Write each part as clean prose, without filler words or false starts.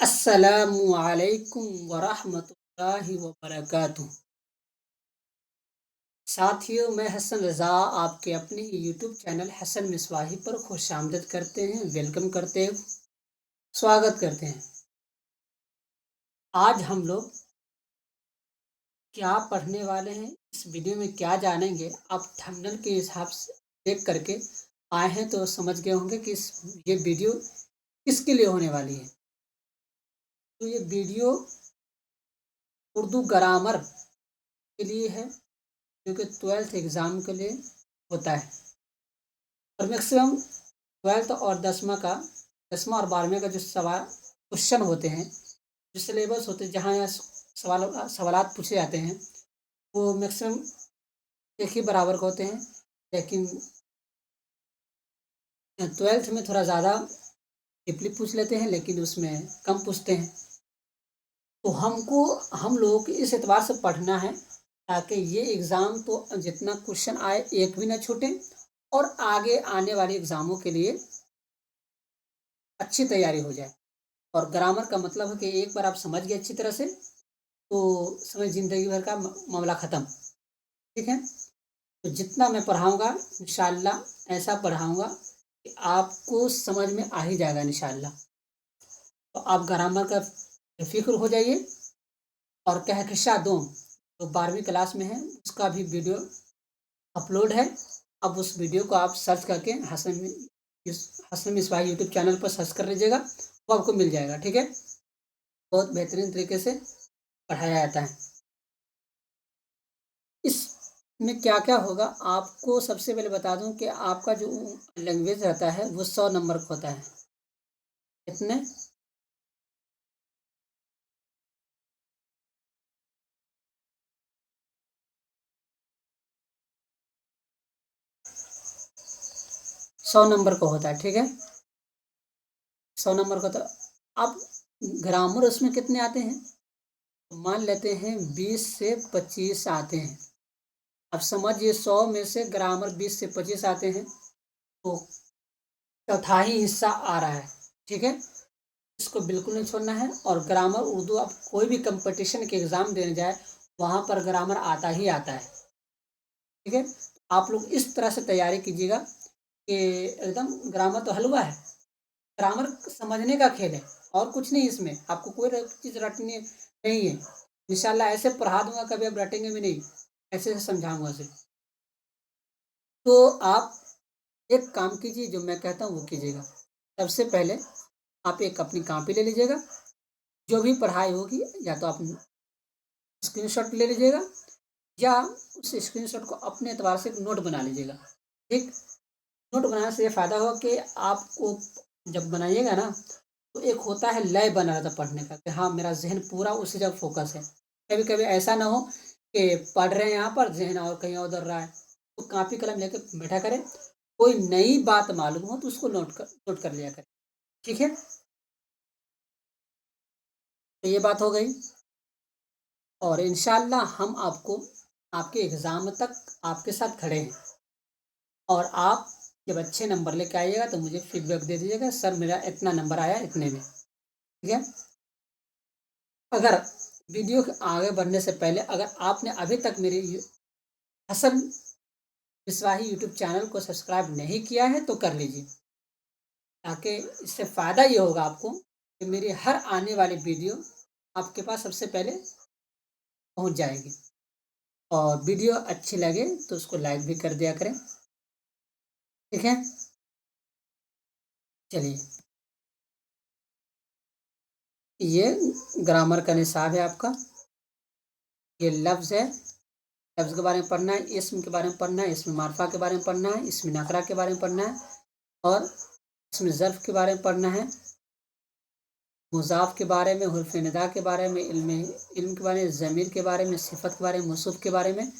अस्सलामु अलैकुम वरहमतुल्लाहि वबरकातुहू। साथियों, मैं हसन रज़ा आपके अपने यूट्यूब चैनल हसन मिसवाही पर खुशामदद करते हैं, वेलकम करते हैं, स्वागत करते हैं। आज हम लोग क्या पढ़ने वाले हैं, इस वीडियो में क्या जानेंगे, आप थंबनेल के हिसाब से देख करके आए हैं तो समझ गए होंगे कि ये वीडियो किसके लिए होने वाली है। तो ये वीडियो उर्दू ग्रामर के लिए है, जो कि 12th एग्ज़ाम के लिए होता है। और मैक्सिमम 12th और 10वां और 12वें का जो सवाल क्वेश्चन होते हैं, जो सिलेबस होते हैं, जहाँ यहाँ सवालात पूछे जाते हैं, वो मैक्सिमम एक ही बराबर के होते हैं। लेकिन 12th में थोड़ा ज़्यादा डीपली पूछ लेते हैं, लेकिन उसमें कम पूछते हैं। तो हम लोगों को इस एतबार से पढ़ना है ताकि ये एग्ज़ाम तो जितना क्वेश्चन आए एक भी ना छूटे, और आगे आने वाले एग्ज़ामों के लिए अच्छी तैयारी हो जाए। और ग्रामर का मतलब है कि एक बार आप समझ गए अच्छी तरह से, तो समझ ज़िंदगी भर का मामला ख़त्म। ठीक है? तो जितना मैं पढ़ाऊँगा इंशाअल्लाह ऐसा पढ़ाऊँगा कि आपको समझ में आ ही जाएगा इंशाअल्लाह। तो आप ग्रामर का बेफ़िक्र हो जाइए। और कहकशां दोम जो 12वीं क्लास में है, उसका भी वीडियो अपलोड है। अब उस वीडियो को आप सर्च करके हसन मिसबाह यूट्यूब चैनल पर सर्च कर लीजिएगा, वो आपको मिल जाएगा। ठीक है? बहुत बेहतरीन तरीके से पढ़ाया जाता है। इसमें क्या-क्या होगा, आपको सबसे पहले बता दूँ कि आपका जो लैंग्वेज रहता है वो 100 नंबर का होता है। कितने? 100 नंबर का होता है। ठीक है? 100 नंबर का। तो अब ग्रामर उसमें कितने आते हैं? मान लेते हैं 20 से 25 आते हैं। अब समझिए 100 में से ग्रामर 20 से 25 आते हैं, तो चौथाई हिस्सा आ रहा है। ठीक है? इसको बिल्कुल नहीं छोड़ना है। और ग्रामर उर्दू, आप कोई भी कंपटीशन के एग्ज़ाम देने जाए, वहाँ पर ग्रामर आता ही आता है। ठीक है? आप लोग इस तरह से तैयारी कीजिएगा कि एकदम ग्रामर तो हलवा है। ग्रामर समझने का खेल है, और कुछ नहीं इसमें। आपको कोई चीज़ रटनी नहीं है। इंशाल्लाह ऐसे पढ़ा दूँगा, कभी आप रटेंगे भी नहीं। ऐसे समझाऊँगा सिर्फ। तो आप एक काम कीजिए, जो मैं कहता हूँ वो कीजिएगा। सबसे पहले आप एक अपनी कॉपी ले लीजिएगा, जो भी पढ़ाई होगी या तो आप स्क्रीनशॉट ले लीजिएगा, या उस स्क्रीनशॉट को अपने एतबार से एक नोट बना लीजिएगा। ठीक? नोट बनाने से ये फ़ायदा होगा कि आपको जब बनाइएगा ना, तो एक होता है लय बना रहता है पढ़ने का, कि हाँ, मेरा ज़हन पूरा उसी जगह फ़ोकस है। कभी-कभी ऐसा ना हो कि पढ़ रहे हैं यहाँ पर, ज़हन और कहीं और उधर रहा है। तो कॉपी कलम लेके बैठा करें, कोई नई बात मालूम हो तो उसको नोट कर लिया करें। ठीक है? तो ये बात हो गई। और इंशाअल्लाह हम आपको आपके एग्ज़ाम तक आपके साथ खड़े हैं। और आप जब अच्छे नंबर लेके आइएगा तो मुझे फीडबैक दे दीजिएगा, सर मेरा इतना नंबर आया इतने में। ठीक है? अगर वीडियो के आगे बढ़ने से पहले, अगर आपने अभी तक मेरे हसन मिसबाही यूट्यूब चैनल को सब्सक्राइब नहीं किया है तो कर लीजिए, ताकि इससे फ़ायदा ये होगा आपको कि मेरी हर आने वाली वीडियो आपके पास सबसे पहले पहुंच जाएगी। और वीडियो अच्छी लगे तो उसको लाइक भी कर दिया करें। ठीक है? चलिए, ये ग्रामर का निसाब है आपका। ये लफ्ज़ है, लफ्ज़ के बारे में पढ़ना है, इस्म के बारे में पढ़ना है, इस्म मारफा के बारे में पढ़ना है, इस्म नकरा के बारे में पढ़ना है, और इस्म ज़र्फ़ के बारे में पढ़ना है, मुज़ाफ़ के बारे में, हुर्फ़ निदा के बारे में, इल्म के बारे में, ज़मीर के बारे में, सिफ़त के बारे में, मौसूफ़ के बारे में,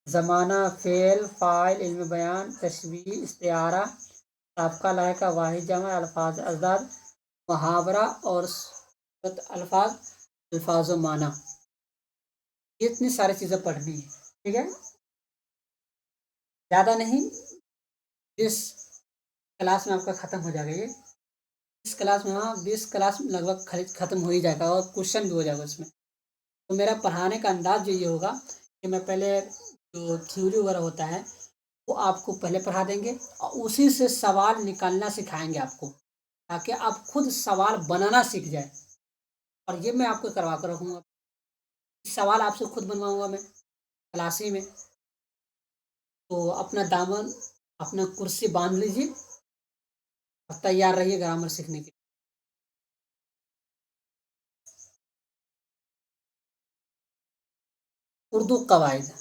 ज़माना, फ़ेल, फ़ाइल, इल्म बयान, तशबीह, इस्तिआरा, साबका, लाहिका, वाहिद, जमा, अल्फ़ाज़ अज़दाद, मुहावरा और सूरत अल्फ़ाज़, अल्फ़ाज़ व माना। ये इतनी सारी चीज़ें पढ़नी है। ठीक है? ज़्यादा नहीं, इस क्लास में आपका ख़त्म हो जाएगा ये। 20 क्लास में, हाँ 20 क्लास में लगभग ख़त्म हो ही जाएगा और क्वेश्चन भी हो जाएगा उसमें। तो मेरा पढ़ाने का अंदाज जो ये होगा कि मैं पहले जो थ्योरी वगैरह होता है वो आपको पहले पढ़ा देंगे और उसी से सवाल निकालना सिखाएंगे आपको, ताकि आप खुद सवाल बनाना सीख जाए। और ये मैं आपको करवा कर रखूँगा, सवाल आपसे खुद बनवाऊंगा मैं क्लास ही में। तो अपना दामन, अपना कुर्सी बांध लीजिए और तैयार रहिए ग्रामर सीखने के लिए। उर्दू कवायद।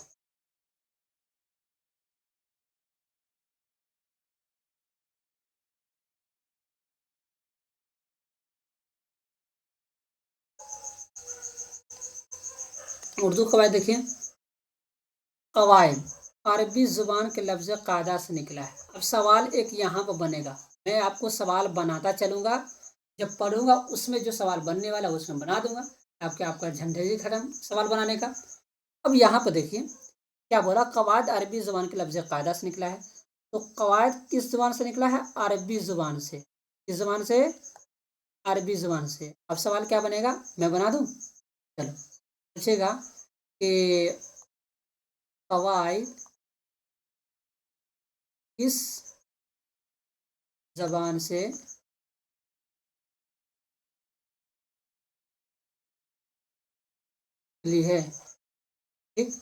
उर्दू कवायद देखिए, कवायद अरबी ज़ुबान के लफ्ज़ कायदा से निकला है। अब सवाल एक यहाँ पर बनेगा, मैं आपको सवाल बनाता चलूँगा, जब पढ़ूंगा उसमें जो सवाल बनने वाला है उसमें बना दूंगा, आपके आपका झंझट ही खत्म सवाल बनाने का। अब यहाँ पर देखिए क्या बोला, कवायद अरबी ज़ुबान के लफ्ज़ कायदा से निकला है। तो कवायद किस ज़ुबान से निकला है? अरबी ज़ुबान से। किस ज़ुबान से? अरबी ज़ुबान से। अब सवाल क्या बनेगा, मैं बना दूं? चलो, पूछेगा कि कवायद किस ज़बान से ली है? ठीक,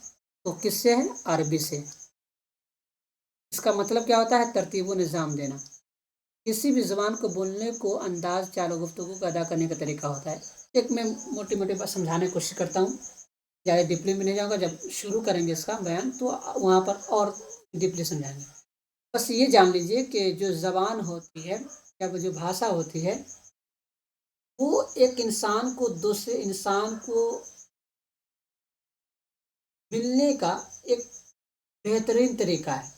तो किससे है? अरबी से। इसका मतलब क्या होता है? तरतीब व निज़ाम देना। किसी भी ज़ुबान को बोलने को अंदाज, चाल, गुफ्तगू को अदा करने का तरीका होता है। एक मैं मोटी मोटी बात समझाने की कोशिश करता हूँ, ज़्यादा डीपली में नहीं जाऊँगा। जब शुरू करेंगे इसका बयान तो वहाँ पर और डीपली समझाएंगे। बस ये जान लीजिए कि जो ज़बान होती है या वो जो भाषा होती है वो एक इंसान को दूसरे इंसान को मिलने का एक बेहतरीन तरीका है,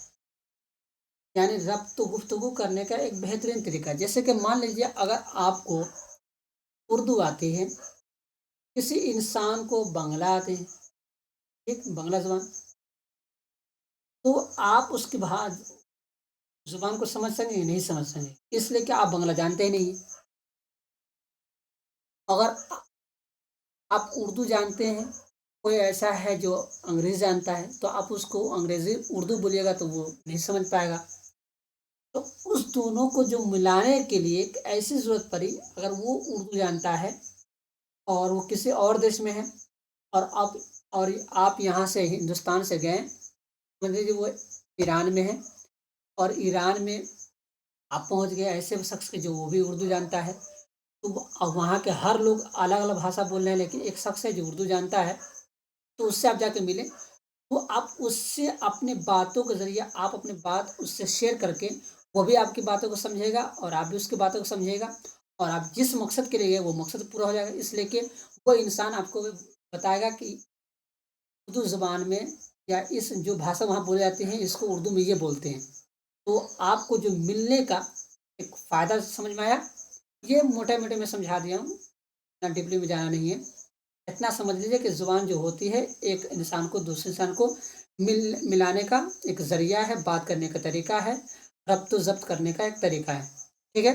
यानी रब्त गुफ्तगू करने का एक बेहतरीन तरीका है। जैसे कि मान लीजिए अगर आपको उर्दू आती है, किसी इंसान को बांग्ला आती है, ठीक, बांग्ला ज़ुबान, तो आप उसकी ज़ुबान को समझ सकेंगे? नहीं समझ सकेंगे, इसलिए कि आप बांग्ला जानते ही नहीं। अगर आप उर्दू जानते हैं, कोई ऐसा है जो अंग्रेज़ी जानता है, तो आप उसको अंग्रेज़ी उर्दू बोलिएगा तो वो नहीं समझ पाएगा। तो उस दोनों को जो मिलाने के लिए एक ऐसी ज़रूरत पड़ी, अगर वो उर्दू जानता है और वो किसी और देश में है और आप यहाँ से हिंदुस्तान से गए, मान लीजिए वो ईरान में है और ईरान में आप पहुँच गए ऐसे शख्स के जो वो भी उर्दू जानता है, तो अब वहाँ के हर लोग अलग अलग भाषा बोल रहे हैं, लेकिन एक शख्स है जो उर्दू जानता है, तो उससे आप जाके मिले, तो आप उससे अपने बातों के ज़रिए आप अपनी बात उससे शेयर करके वो भी आपकी बातों को समझेगा और आप भी उसकी बातों को समझेगा, और आप जिस मकसद के लिए गए वो मकसद पूरा हो जाएगा। इसलिए कि वो इंसान आपको बताएगा कि उर्दू ज़ुबान में या इस जो भाषा वहाँ बोली जाती है इसको उर्दू में ये बोलते हैं। तो आपको जो मिलने का एक फ़ायदा समझ में आया। ये मोटे-मोटे मैं समझा दिया हूँ, इतना डीपली में जाना नहीं है। इतना समझ लीजिए कि ज़ुबान जो होती है एक इंसान को दूसरे इंसान को मिलाने का एक ज़रिया है, बात करने का तरीका है, रब्त-ज़ब्त करने का एक तरीका है। ठीक है?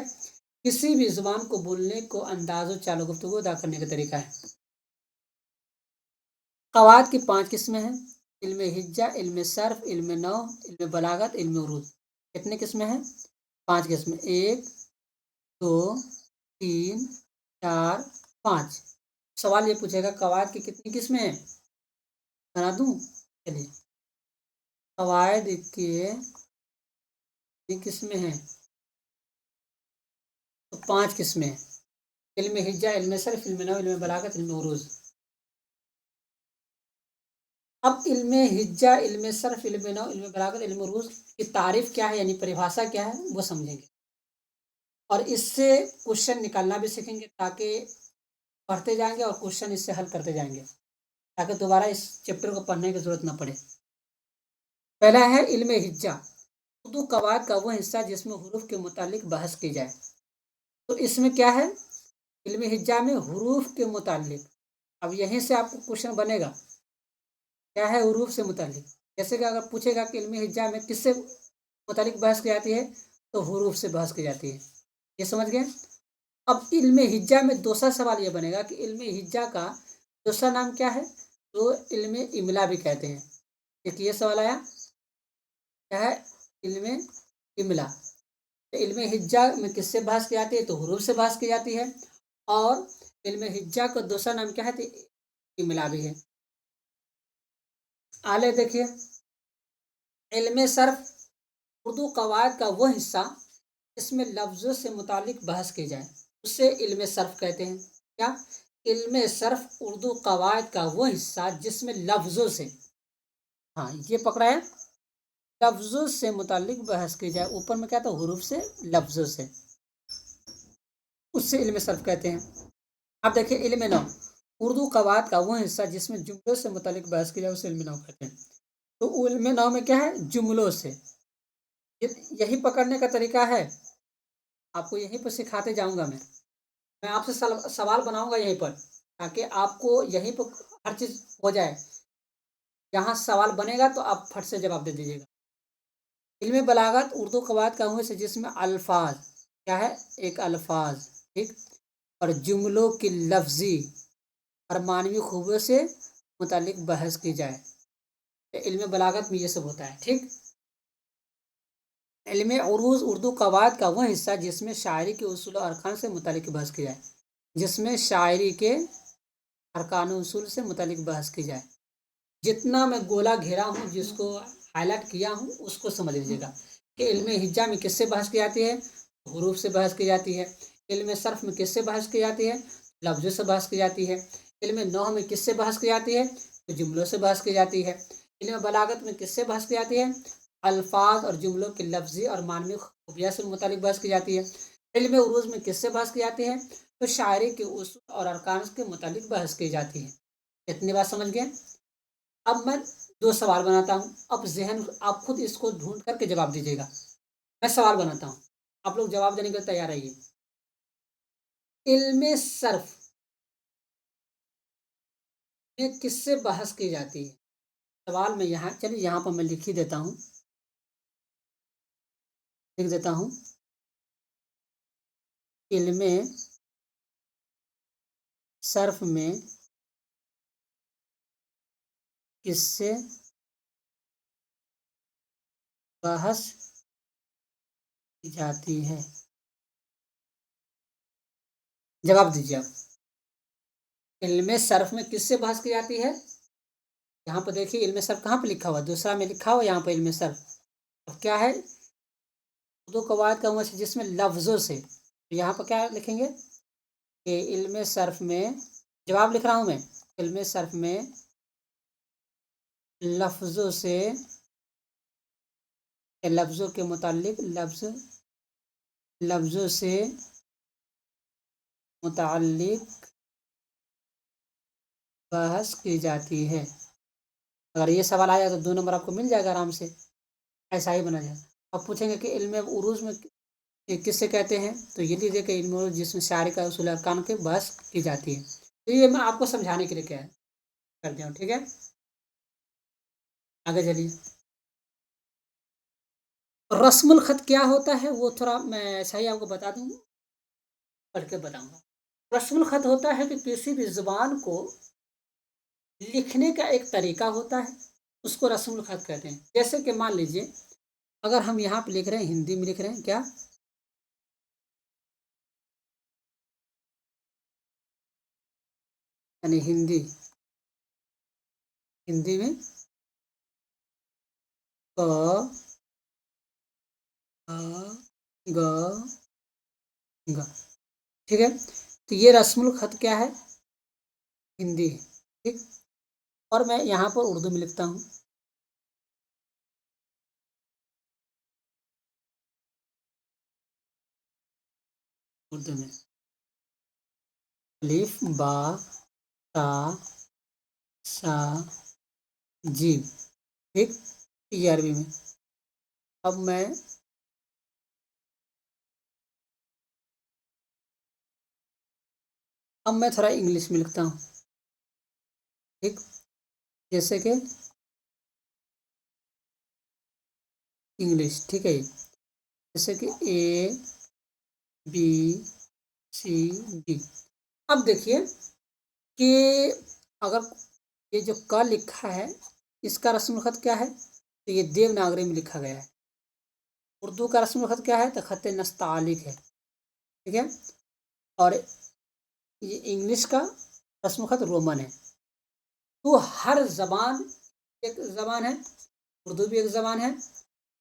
किसी भी ज़ुबान को बोलने को अंदाज़ और चाल गुफ्तगू अदा करने का तरीका है। क़वात की 5 किस्में हैं। इल्म हिज्जा, इल्म सर्फ़, इल्म नहव, इल्म बलागत, इल्म उरूज़। कितनी किस्में हैं? 5 किस्में। 1, 2, 3, 4, 5। सवाल ये पूछेगा क़वात की कितनी किस्में हैं? बना दूँ? चलिए, क़वायद के कितनी किस्में हैं? तो 5 किस्में हैं। इल्म हिज्जा, इल्म सर्फ़, इल्म नहव, इल्म बलागत, इल्म उरूज़। अब इल्म हिज्जा, इल्म सर्फ़, इल्म नहव, इल्म बलागत, इल्म उरूज़ की तारीफ़ क्या है, यानी परिभाषा क्या है, वो समझेंगे। और इससे क्वेश्चन निकालना भी सीखेंगे, ताकि पढ़ते जाएँगे और क्वेश्चन इससे हल करते जाएँगे, ताकि दोबारा इस चैप्टर को पढ़ने की ज़रूरत ना पड़े। पहला है इल्म हिज्जा। उर्दू कवायद का वो हिस्सा जिसमें हुरूफ के मुतालिक बहस की जाए। तो इसमें क्या है? इल्म हिज्जा में हुरूफ के मुतालिक। अब यहीं से आपको क्वेश्चन बनेगा, क्या है हुरूफ से मुतालिक? जैसे कि अगर पूछेगा कि इल्म हिज्जा में किससे मुतालिक बहस की जाती है, तो हुरूफ से बहस की जाती है। ये समझ गए? अब इल्म हिज्जा में दूसरा सवाल ये बनेगा कि इल्म हिज्जा का दूसरा नाम क्या है? तो इल्म इमला भी कहते हैं। एक ये सवाल आया, क्या है? इल्म इमला। तो इल्म हिज्जा में किससे बहस की जाती है? तो हुरूफ से बहस की जाती है। और इल्म हिज्जा का दूसरा नाम क्या है? तो इमला भी है। आले देखिए, इल्म सर्फ उर्दू कवायद का वो हिस्सा इसमें लफ्ज़ों से मुतालिक बहस की जाए उसे इल्म सर्फ कहते हैं। क्या? इल्म सर्फ उर्दू कवायद का वो हिस्सा जिसमें लफ्ज़ों से, हाँ ये पकड़ा है, लफ्ज़ों से मुतालिक बहस की जाए। ऊपर में क्या था? हुरूफ से, लफ्ज़ों से, उससे इल्म सर्फ कहते हैं। अब देखिए इल्म नौ उर्दू कवायद का वो हिस्सा जिसमें जुमलों से मुतालिक बहस की जाए उसे इल्म नौ कहते हैं। तो इल्म नौ में क्या है? जुमलों से। यही पकड़ने का तरीका है, आपको यहीं पर सिखाते जाऊंगा मैं आपसे सवाल बनाऊंगा यहीं पर, ताकि आपको यहीं पर हर चीज़ हो जाए। यहाँ सवाल बनेगा तो आप फट से जवाब दे दीजिएगा। इल्म बलागत उर्दू कवायद का हुए से जिसमें अल्फाज, क्या है? एक अल्फाज, ठीक, और जुमलों की लफ्जी और मानवी खूबियों से मुतालिक बहस की जाए। तो इल्म बलागत में ये सब होता है, ठीक। इल्म उरूज उर्दू कवायद का वह हिस्सा जिसमें शायरी के उसूल और अरकान से मुतालिक बहस की जाए, जिसमें शायरी के अरकान उसूल से मुतालिक बहस की जाए। जितना मैं गोला घेरा हूँ, जिसको हाईलाइट किया हूँ, उसको समझ लीजिएगा कि इल्म हिज्जा में किससे बहस की जाती है? हुरूफ से बहस की जाती है। इल्म सर्फ में किससे बहस की जाती है? लफ्ज़ों से बहस की जाती है। इल्म नौह में किससे बहस की जाती है? तो जुमलों से बहस की जाती है। इल्म बलागत में किससे बहस की जाती है? अल्फाज और जुमलों की लफ्जी और मानवी खुबिया से मुतालिक बहस की जाती है। इल्म उरूज में किससे बहस की जाती है? तो शायरी के उसूल और अरकान के मुतालिक बहस की जाती है। इतनी बात समझ गए? अब मैं दो सवाल बनाता हूँ, अब जहन आप खुद इसको ढूंढ करके जवाब दीजिएगा। मैं सवाल बनाता हूँ, आप लोग जवाब देने के लिए तैयार रहिए। इल्मे सर्फ में किससे बहस की जाती है? सवाल में यहाँ, चलिए यहाँ पर मैं लिख ही देता हूँ, लिख देता हूँ। इल्मे सर्फ में किससे बहस की जाती है? जवाब दीजिए आप। इल्मे सर्फ में किससे बहस की जाती है? यहाँ पर देखिए इल्मे सर्फ कहाँ पे लिखा हुआ है? दूसरा में लिखा हुआ यहाँ पर इल्मे सर्फ। अब क्या है? उर्दू कवायद का वह जिसमें लफ्ज़ों से, तो यहाँ पर क्या लिखेंगे कि इल्मे सर्फ में, जवाब लिख रहा हूँ मैं, इल्मे सर्फ में लफ्ज़ों से, लफ्ज़ों के मुतालिक, लफ्ज़ों से मुतालिक बहस की जाती है। अगर ये सवाल आया तो 2 नंबर आपको मिल जाएगा आराम से, ऐसा ही बना जाए। अब पूछेंगे कि इल्म उरूज में किससे कहते हैं? तो ये लीजिए कि इल्म उरूज जिसमें शायरी का उसूल अरकान के बहस की जाती है। तो ये मैं आपको समझाने के लिए क्या है कर दिया हूँ, ठीक है। आगे चलिए। रस्मुल खत क्या होता है वो थोड़ा मैं ऐसा ही आपको बता दूँ, पढ़ के बताऊंगा। रस्मुल खत होता है कि किसी भी जुबान को लिखने का एक तरीका होता है, उसको रस्मुल खत कहते हैं। जैसे कि मान लीजिए अगर हम यहाँ पे लिख रहे हैं, हिंदी में लिख रहे हैं, क्या? यानी हिंदी, हिंदी में क अ ग घ, ठीक है। तो ये रस्मुल खत क्या है? हिंदी है, ठीक। और मैं यहाँ पर उर्दू में लिखता हूँ, उर्दू में अलिफ बा ता सा जीम, ठीक। ये अरबी में। अब मैं थोड़ा इंग्लिश में लिखता हूँ, ठीक। जैसे कि इंग्लिश, ठीक है। जैसे कि A B सी डी। अब देखिए कि अगर ये जो क लिखा है इसका रस्म खत क्या है, तो ये देवनागरी में लिखा गया है। उर्दू का रस्म खत क्या है, तो खत नस्तालिक है, ठीक है। और ये इंग्लिश का रस्म खत रोमन है। तो हर जबान एक जबान है, उर्दू भी एक जबान है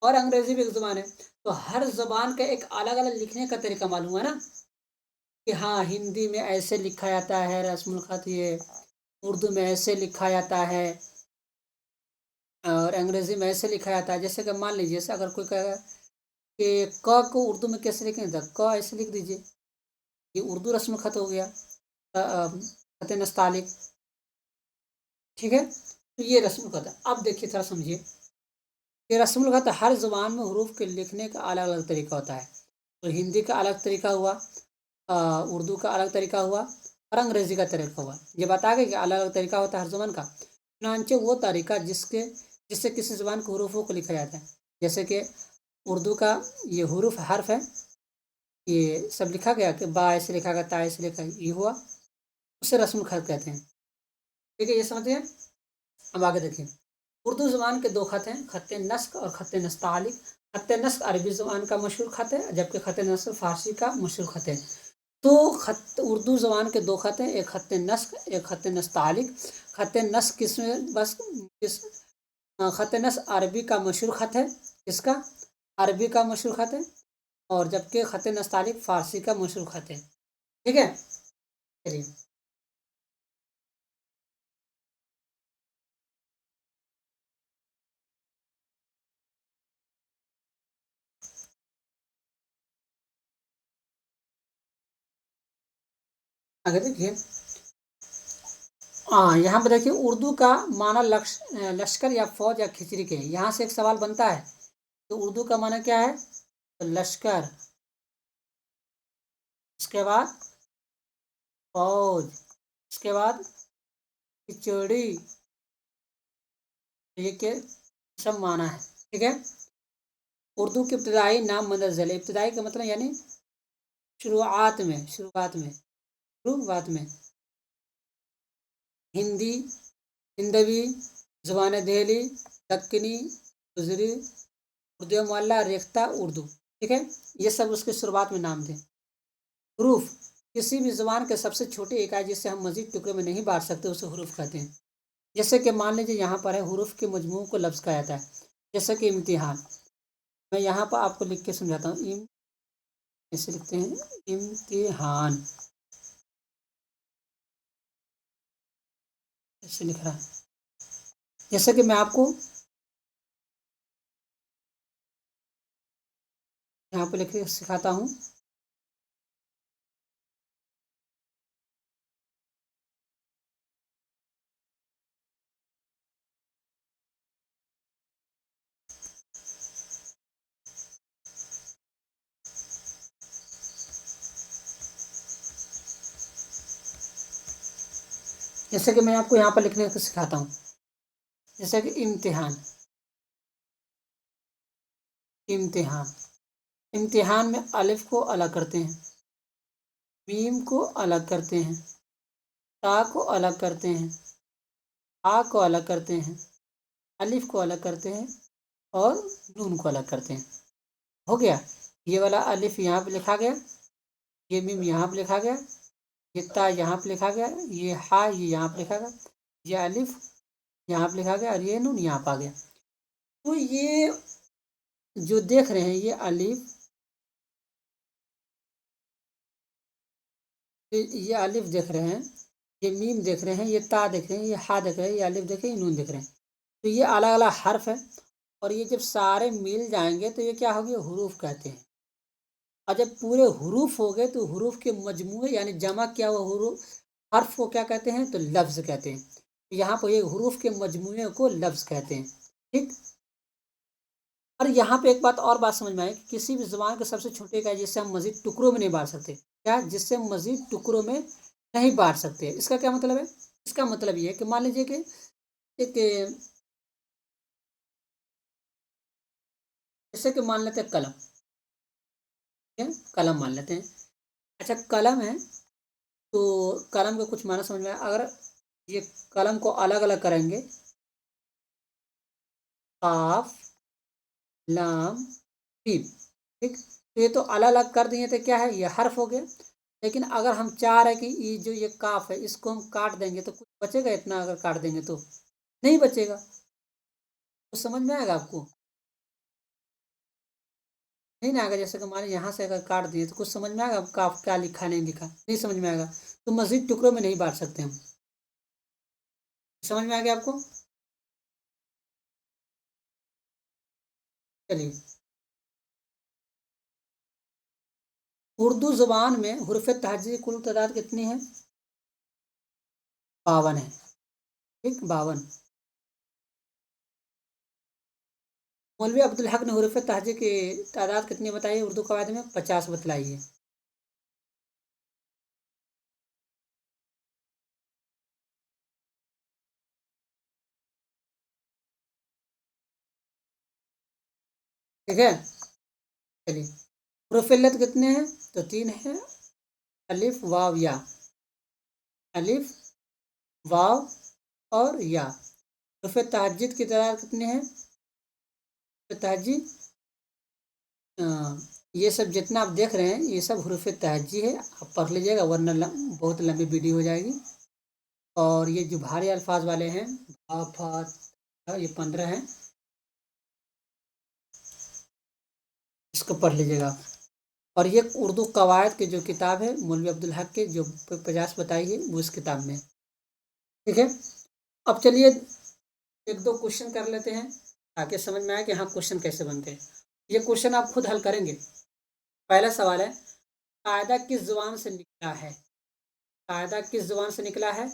और अंग्रेजी भी एक जबान है। तो हर जबान का एक अलग अलग लिखने का तरीका मालूम है ना, कि हाँ हिंदी में ऐसे लिखा जाता है रस्मुल खत, ये उर्दू में ऐसे लिखा जाता है और अंग्रेजी में ऐसे लिखा जाता है। जैसे कि मान लीजिए, जैसे अगर कोई कहेगा कि क को उर्दू में कैसे लिखें, तो क ऐसे लिख दीजिए, ये उर्दू रस्म खत हो गया, खत नस्तालिक, ठीक है। तो ये रस्म खत है। अब देखिए थोड़ा समझिए, ये रस्म खत हर जुबान में हरूफ के लिखने का अलग अलग तरीका होता है। तो हिंदी का अलग तरीका हुआ, उर्दू का अलग तरीका हुआ और अंग्रेजी का तरीका हुआ। ये बता गए कि अलग अलग तरीका होता है हर जुबान का। चुनांचे वो तरीका जिससे किसी जुबान के हरूफों को लिखा जाता है। जैसे कि उर्दू का ये हरूफ हर्फ है, ये सब लिखा गया कि बा ऐसे लिखा गया, ता ऐसे लिखा, ये हुआ, उसे रस्म खत कहते हैं, ठीक है। ये समझिए। अब आगे देखिए, उर्दू ज़ुबान के दो खत हैं, खत नस्ख और खत नस्तालिक। खत नस्ख अरबी ज़ुबान का मशहूर खत है, जबकि खत नस्ख फारसी का मशहूर खत है। तो खत उर्दू ज़ुबान के दो खत हैं, एक खत नस्ख एक खत नस्तालिक। खत नस्ख किसमें बस किस खत नस्ख अरबी का मशहूर खत है, इसका अरबी का मशहूर खत है, और जबकि खत नस्तालिक फारसी का मशहूर खत है, ठीक है। चलिए आगे देखिए। हाँ, यहाँ पे देखिए उर्दू का माना लश्कर या फौज या खिचड़ी के। यहाँ से एक सवाल बनता है, तो उर्दू का माना क्या है, तो लश्कर, इसके बाद फौज, इसके बाद खिचड़ी, ये के सब माना है, ठीक है। उर्दू के इब्तदाई नाम मंदरजल है। इब्तदाई का मतलब यानी शुरुआत में हिंदी, हिंदवी, ज़ुबान दिहली, दक्कनी, गुजरी, उर्दू मोहल्ला, रेख्ता उर्दू, ठीक है। ये सब उसके शुरुआत में नाम थे। हरूफ किसी भी ज़ुबान के सबसे छोटी इकाई जिसे हम मजीद टुकड़े में नहीं बांट सकते उसे हरूफ कहते हैं। जैसे कि मान लीजिए यहाँ पर है, हरूफ के मजमू को लफ्ज़ कहा जाता है। जैसे कि इम्तिहान, मैं यहाँ पर आपको लिख के समझाता हूँ। ऐसे लिखते हैं इम्तिहान, ऐसे लिख रहा है। जैसे कि मैं आपको यहाँ पे लिख के सिखाता हूँ। जैसे कि मैं आपको यहाँ पर लिखने को सिखाता हूँ। जैसे कि इम्तिहान, इम्तिहान, इम्तिहान में अलिफ को अलग करते हैं, मीम को अलग करते हैं, ता को अलग करते हैं, आ को अलग करते हैं, अलिफ को अलग करते हैं और नून को अलग करते हैं। हो गया। ये वाला अलिफ यहाँ पे लिखा गया, ये मीम यहाँ पे लिखा गया, ये ता यहाँ पे लिखा गया, ये हा ये यहाँ पे लिखा गया, ये अलिफ यहाँ पे लिखा गया और ये नून यहाँ पे आ गया। तो ये जो देख रहे हैं, ये अलिफ, ये अलिफ देख रहे हैं, ये मीम देख रहे हैं, ये ता देख रहे हैं, ये हा देख रहे हैं, ये अलिफ देख रहे हैं, ये नून देख रहे हैं। तो ये अलग अलग हर्फ है, और ये जब सारे मिल जाएंगे तो ये क्या हो गया, हुरूफ कहते हैं। और जब पूरे हुरूफ हो गए तो हुरूफ के मजमूए यानी जमा किया हुआ हुरूफ हर्फ को क्या कहते हैं, तो लफ्ज़ कहते हैं। तो यहाँ पर ये हुरूफ के मजमूए को लफ्ज़ कहते हैं, ठीक। और यहाँ पे एक बात और बात समझ में आए कि किसी भी ज़ुबान के सबसे छोटे का जिससे हम मज़ीद टुकड़ों में नहीं बांट सकते, क्या, जिससे हम मज़ीद टुकड़ों में नहीं बांट सकते। इसका क्या मतलब है, इसका मतलब ये है कि मान लीजिए कि एक, जैसे कि मान लेते हैं कलम, ठीक है, कलम मान लेते हैं। अच्छा, कलम है तो कलम के कुछ माना समझ में आया। अगर ये कलम को अलग अलग करेंगे, काफ लाम मीम, ठीक, तो ये तो अलग अलग कर दिए तो क्या है, ये हर्फ हो गया। लेकिन अगर हम चाह रहे हैं कि ये जो ये काफ है इसको हम काट देंगे तो कुछ बचेगा इतना, अगर काट देंगे तो नहीं बचेगा। तो समझ में आएगा आपको? नहीं ना आएगा। जैसे कि मान लीजिए यहाँ से अगर काट दिए तो कुछ समझ में आएगा काफ क्या लिखा नहीं लिखा, नहीं समझ में आएगा। तो मजीद टुकड़ों में नहीं बांट सकते हम। समझ में आ गया आपको? चलिए, उर्दू जुबान में हुर्फ तहजी कुल तादाद कितनी है? 52 है, ठीक, 52। मौलवी अब्दुल हक ने हुर्फ तहजी की तादाद कितनी बताई उर्दू कवायद में? 50 बतलाई है। ठीक है, चलिए, हुर्फ इल्लत कितने हैं? तो 3 है, अलिफ वाव या, अलिफ वाव और या। हुर्फ तहज्जुद की तादाद कितनी है? तहजी, ये सब जितना आप देख रहे हैं ये सब हुरूफ तहज्जी है, आप पढ़ लीजिएगा वरना बहुत लंबी वीडियो हो जाएगी। और ये जो भारी अल्फाज वाले हैं, भा फा, ये 15 हैं, इसको पढ़ लीजिएगा। और ये उर्दू कवायद की जो किताब है मौलवी अब्दुल हक के जो 50 बताई है वो इस किताब में, ठीक है। अब चलिए एक दो क्वेश्चन कर लेते हैं ताकि समझ में आए कि हाँ क्वेश्चन कैसे बनते हैं। ये क्वेश्चन आप खुद हल करेंगे। पहला सवाल है, कायदा किस जुबान से निकला है? कायदा किस जुबान से निकला है?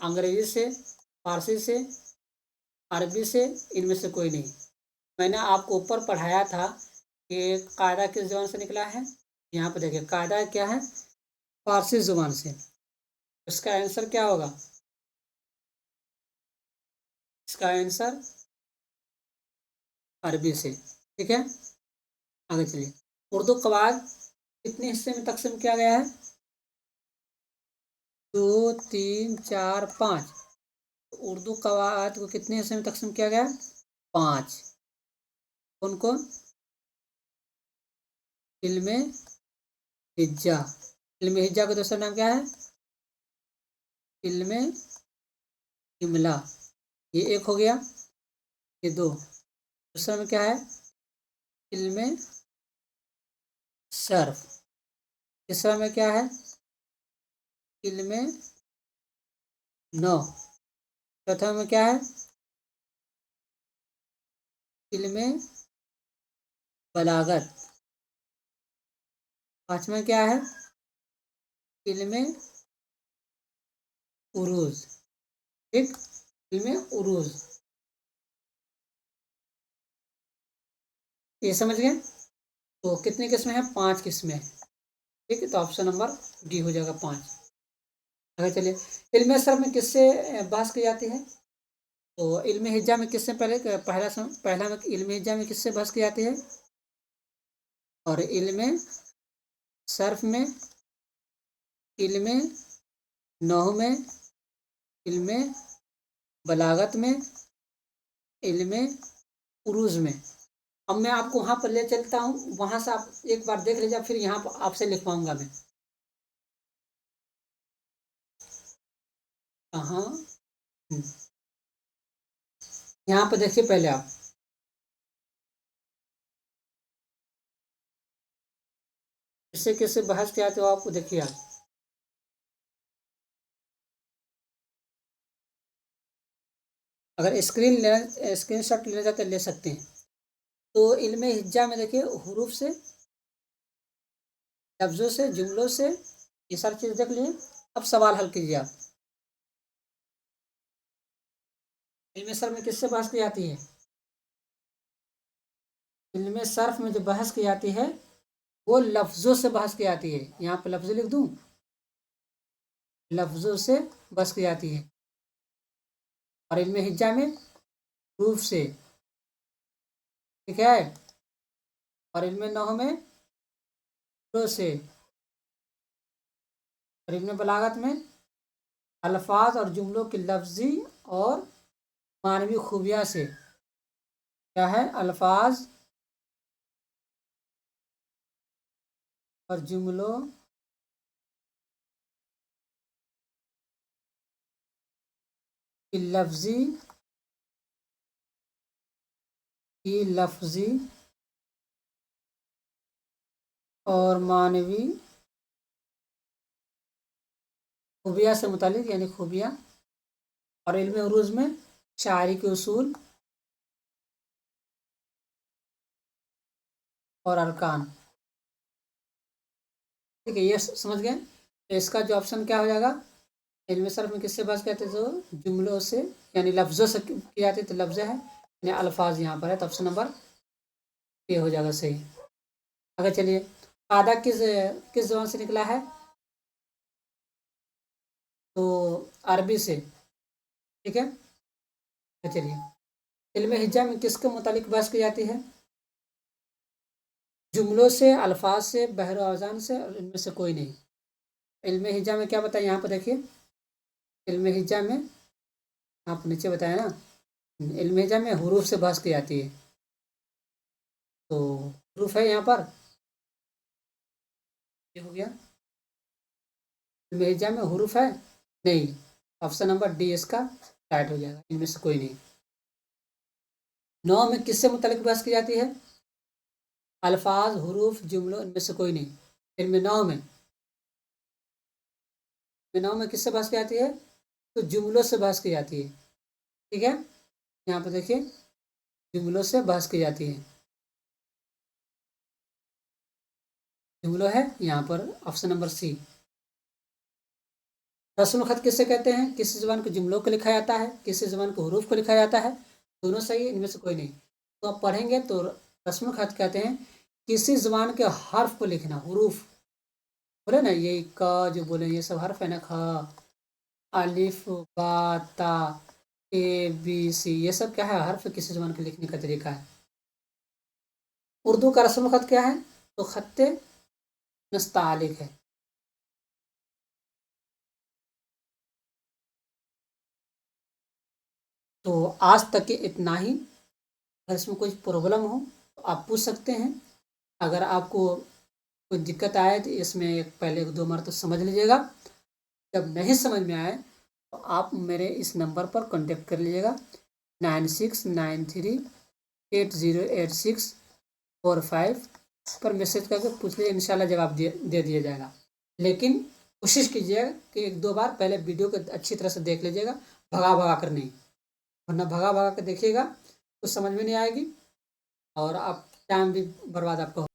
अंग्रेजी से, फारसी से, अरबी से, इनमें से कोई नहीं। मैंने आपको ऊपर पढ़ाया था कि कायदा किस जुबान से निकला है। यहाँ पे देखिए कायदा क्या है, फारसी जुबान से। इसका आंसर क्या होगा? इसका आंसर अरबी से, ठीक है। आगे चलिए, उर्दू कवायद कितने हिस्से में तकसीम किया गया है? 2 3 4 5। उर्दू कवायद को कितने हिस्से में तकसीम किया गया? 5। कौन कौन? इल्मे हिज्जा। इल्मे हिज्जा का दूसरा नाम क्या है? इल्मे इमला। ये एक हो गया, ये दो। दूसरा में क्या है? इल्मे सर्फ। तीसरा में क्या है? इल्मे नौ। चौथा में क्या है? इल्मे बलागत। पांचवा क्या है? इल्मे उरूज, ठीक, इल्मे उरूज। ये समझ गए? तो कितनी किस्में हैं? 5 किस्में, ठीक है। तो ऑप्शन नंबर डी हो जाएगा 5। आगे चलिए, इल्मे सर्फ में किससे बहस की जाती है? तो इल्मे हिज्जा में किससे पहले पहला में इल्मे हिज्जा में किससे बहस की जाती है? और इल्मे सर्फ में, इल्मे नहू में, इल्मे बलागत में, इल्मे उरूज में। अब मैं आपको वहाँ पर ले चलता हूँ, वहाँ से आप एक बार देख लीजिए, फिर यहाँ पर आपसे लिखवाऊंगा मैं। कहाँ? यहाँ पर देखिए पहले आप, किससे किससे बहस किया तो आपको देखिए आप। अगर स्क्रीन शॉट लेना चाहते ले सकते हैं। तो इल्मे हिज्जा में देखिए हुरूफ से, लफ्ज़ों से, जुमलों से, ये सारी चीज़ देख लीजिए। अब सवाल हल कीजिए आप। इल्मे सर्फ में किससे बहस की जाती है? इल्मे सर्फ में जो बहस की जाती है वो लफ्ज़ों से बहस की जाती है। यहाँ पे लफ्ज़ लिख दूँ? लफ्ज़ों से बहस की जाती है। और इल्मे हिज्जा में हुरूफ से, ठीक है। और इल्मे नहू में जुमलों से, और इल्म बलागत में अल्फाज और जुमलों की लफ्जी और मानवी खूबियाँ से क्या है, अल्फाज और जुमलों की लफ्जी और मानवी खूबिया से मुतालिक यानी खूबियाँ, और इल्म उरूज में शायरी के उसूल और अरकान। ठीक है, ये समझ गए। तो इसका जो ऑप्शन क्या हो जाएगा, इल्म सर्फ में किससे बहस करते थे, तो जुमलों से यानी लफ्ज़ों से की जाती, तो लफ्ज़ है यानी अल्फाज यहाँ पर है, तो ऑप्शन नंबर ए हो जाएगा सही। आगे चलिए, कायदा किस किस ज़बान से निकला है, तो अरबी से। ठीक है, तो चलिए, इल्म हिज्जा में किसके मुतालिक बहस की जाती है, जुमलों से, अल्फाज से, बहर अवजान से, और इनमें से कोई नहीं। इल्म हिज्जा में क्या बताया यहाँ पर देखिए, इल्म हिज्जा में आप नीचे बताया ना, इल्म हिज्जा में हुरूफ से बहस की जाती है, तो हुरूफ है यहाँ पर, ये हो गया। इल्म हिज्जा में हुरूफ है नहीं, ऑप्शन नंबर डी इसका राइट हो जाएगा, इनमें से कोई नहीं। नौ में किससे मुतालिक बहस की जाती है, अल्फाज, हुरूफ, जुमलों, इनमें से कोई नहीं। इनमें नौ में किससे बहस की जाती है, तो जुमलों से बहस की जाती है। ठीक है, यहाँ पर देखिए, जुमलों से बहस की जाती है, जुमलों है यहाँ पर ऑप्शन नंबर सी। रस्म खत किससे कहते हैं, किसी ज़बान के जुमलों को लिखा जाता है, किसी ज़बान के हरूफ को लिखा जाता है, दोनों सही है, इनमें से कोई नहीं। तो आप पढ़ेंगे तो रस्म खत कहते हैं किसी ज़बान के हर्फ को लिखना, हरूफ बोले ना, ये क जो बोले ये सब हर्फ है ना, ख, अलिफ, बा, ता, ए, बी, सी, ये सब क्या है, हर्फ किसी ज़बान के लिखने का तरीका है। उर्दू का रस्म खत क्या है, तो खत्ते नस्तालिक है। तो आज तक के इतना ही। अगर इसमें कोई प्रॉब्लम हो तो आप पूछ सकते हैं। अगर आपको कोई दिक्कत आए तो इसमें पहले एक दो बार तो समझ लीजिएगा। जब नहीं समझ में आए तो आप मेरे इस नंबर पर कांटेक्ट कर लीजिएगा, 9693808645 पर मैसेज करके पूछ लीजिए, इंशाल्लाह जवाब दे दिया जाएगा। लेकिन कोशिश कीजिएगा कि एक दो बार पहले वीडियो को अच्छी तरह से देख लीजिएगा, भगा भगा कर नहीं, वरना भगा भगा कर देखिएगा तो समझ में नहीं आएगी और आप टाइम भी बर्बाद आपका